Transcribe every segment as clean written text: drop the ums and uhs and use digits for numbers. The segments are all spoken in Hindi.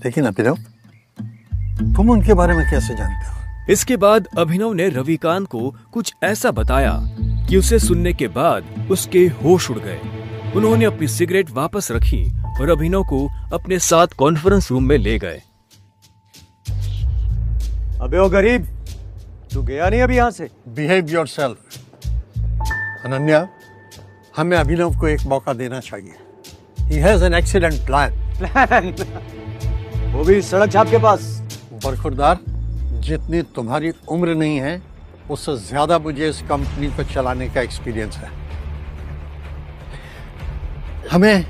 लेकिन अभिनव, तुम उनके बारे में कैसे जानते हो? इसके बाद अभिनव ने रविकांत को कुछ ऐसा बताया कि उसे सुनने के बाद उसके होश उड़ गए। उन्होंने अपनी सिगरेट वापस रखी और अभिनव को अपने साथ कॉन्फ्रेंस रूम में ले गए। अबे ओ गरीब, तू गया नहीं अभी यहाँ से? Behave yourself. अनन्या, हमें अभिनव को एक मौका देना चाहिए। He has an excellent plan. वो भी सड़क छाप के पास। बरखुरदार, जितनी तुम्हारी उम्र नहीं है उससे ज्यादा मुझे इस कंपनी को चलाने का एक्सपीरियंस है। हमें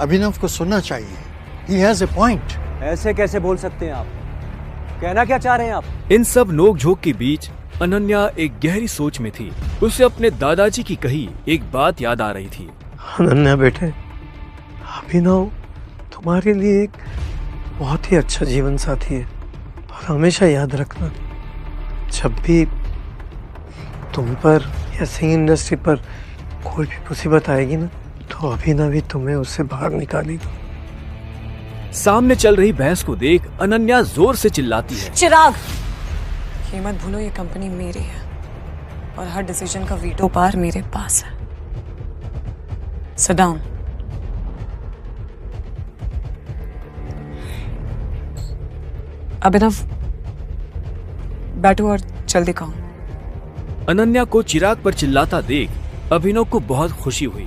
अभिनव को सुनना चाहिए। He has a point. ऐसे कैसे बोल सकते हैं आप? कहना क्या चाह रहे हैं आप? इन सब नोक-झोंक के बीच अनन्या एक गहरी सोच में थी। उसे अपने दादाजी की कही एक बात याद आ रही थी। अनन्या बेटे, अभिनव तुम्हारे लिए एक बहुत ही अच्छा जीवन साथी है और हमेशा याद रखना, जब भी तुम पर या सिंग इंडस्ट्री पर कोई भी मुसीबत आएगी ना, तो अभिनव ही तुम्हें उससे बाहर निकालेगा। सामने चल रही बहस को देख अनन्या जोर से चिल्लाती है, चिराग, ये मत भूलो ये कंपनी मेरी है और हर डिसीजन का वीटो पावर मेरे पास है। Sit down. अभिनव, बैठो और जल्दी खाओ। अनन्या को चिराग पर चिल्लाता देख अभिनव को बहुत खुशी हुई।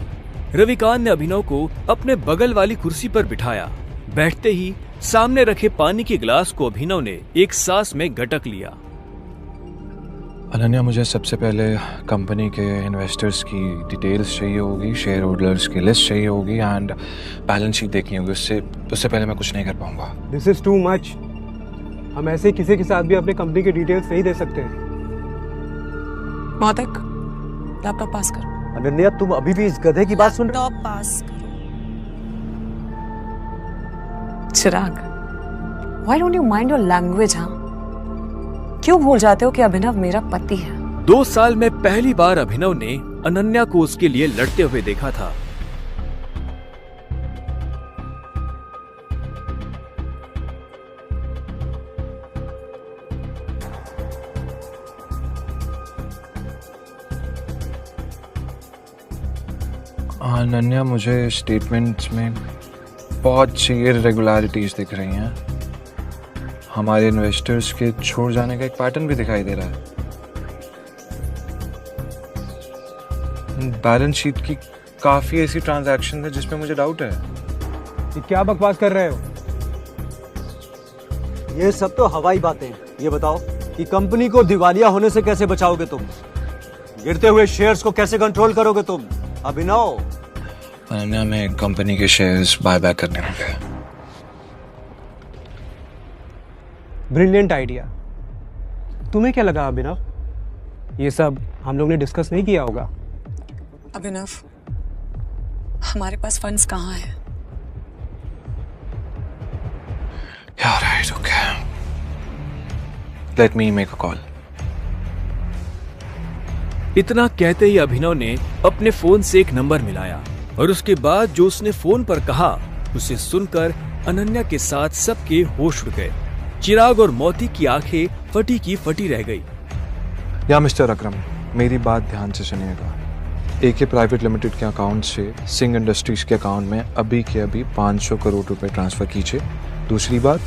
रविकांत ने अभिनव को अपने बगल वाली कुर्सी पर बिठाया। बैठते ही सामने रखे पानी के गिलास को अभिनव ने एक सांस में गटक लिया। अनन्या, मुझे सबसे पहले कंपनी के इन्वेस्टर्स की डिटेल्स चाहिए होगी, शेयर होल्डर्स की लिस्ट चाहिए होगी एंड बैलेंस शीट देखनी होगी। उससे पहले मैं कुछ नहीं कर पाऊंगा। This is too much. हम ऐसे किसी के साथ भी अपने कंपनी की डिटेल्स नहीं दे सकते हैं। मौतिक, लैपटॉप पास करो। अनन्या, तुम अभी भी इस गधे की बात सुन रहे हो? लैपटॉप पास करो। Chirag, why don't you mind your language? हाँ, क्यों भूल जाते हो कि अभिनव मेरा पति है? 2 साल में पहली बार अभिनव ने अनन्या को उसके लिए लड़ते हुए देखा था। अनन्या, मुझे स्टेटमेंट्स में बहुत सी इरेगुलरिटीज दिख रही हैं। हमारे इन्वेस्टर्स के छोड़ जाने का एक पैटर्न भी दिखाई दे रहा है। बैलेंस शीट की काफी ऐसी ट्रांजैक्शन है जिसमें मुझे डाउट है। ये क्या बकवास कर रहे हो? ये सब तो हवाई बातें हैं। ये बताओ कि कंपनी को दिवालिया होने से कैसे बचाओगे तुम? गिरते हुए शेयर्स को कैसे कंट्रोल करोगे तुम? अभिनव, अनन्या, मैं कंपनी के शेयर्स बायबैक करने होंगे। Brilliant idea. तुम्हें क्या लगा अभिनव? ये सब हम लोग ने डिस्कस नहीं किया होगा। अभिनव, हमारे पास फंड्स कहाँ हैं? Yeah, right, okay. Let me make a call. इतना कहते ही अभिनव ने अपने फोन से एक नंबर मिलाया और उसके बाद जो उसने फोन पर कहा उसे सुनकर अनन्या के साथ सबके होश उड़ गए। चिराग और मोती की आंखें फटी की फटी रह गई। या मिस्टर अकरम, मेरी बात ध्यान से सुनिएगा। एके प्राइवेट लिमिटेड के अकाउंट से सिंह इंडस्ट्रीज के अकाउंट में अभी के अभी 500 करोड़ रुपए ट्रांसफर कीजिए। दूसरी बात,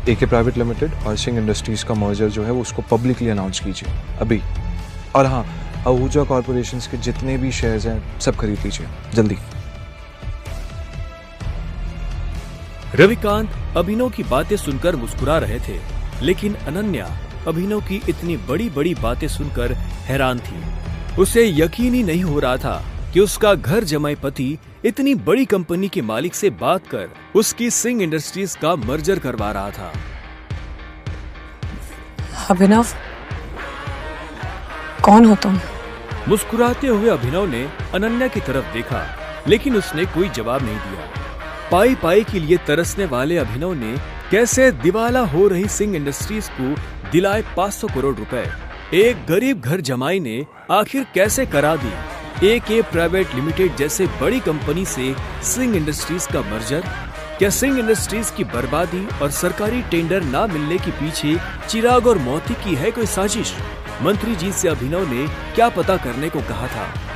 एके प्राइवेट लिमिटेड और सिंह इंडस्ट्रीज का मर्जर जो है वो उसको पब्लिकली अनाउंस कीजिए अभी। और हाँ, आहूजा कॉर्पोरेशंस के जितने भी शेयर्स हैं सब खरीद लीजिए जल्दी। रविकांत अभिनव की बातें सुनकर मुस्कुरा रहे थे, लेकिन अनन्या अभिनव की इतनी बड़ी बड़ी बातें सुनकर हैरान थी। उसे यकीन ही नहीं हो रहा था कि उसका घर जमाई पति इतनी बड़ी कंपनी के मालिक से बात कर उसकी सिंह इंडस्ट्रीज का मर्जर करवा रहा था। अभिनव, कौन हो तुम? मुस्कुराते हुए अभिनव ने अनन्या की तरफ देखा, लेकिन उसने कोई जवाब नहीं दिया। पाई पाई के लिए तरसने वाले अभिनव ने कैसे दिवाला हो रही सिंह इंडस्ट्रीज को दिलाए 500 करोड़ रुपए। एक गरीब घर जमाई ने आखिर कैसे करा दी एके प्राइवेट लिमिटेड जैसे बड़ी कंपनी से सिंह इंडस्ट्रीज का मर्जर। क्या सिंह इंडस्ट्रीज की बर्बादी और सरकारी टेंडर ना मिलने के पीछे चिराग और मोती की है कोई साजिश? मंत्री जी से अभिनव ने क्या पता करने को कहा था?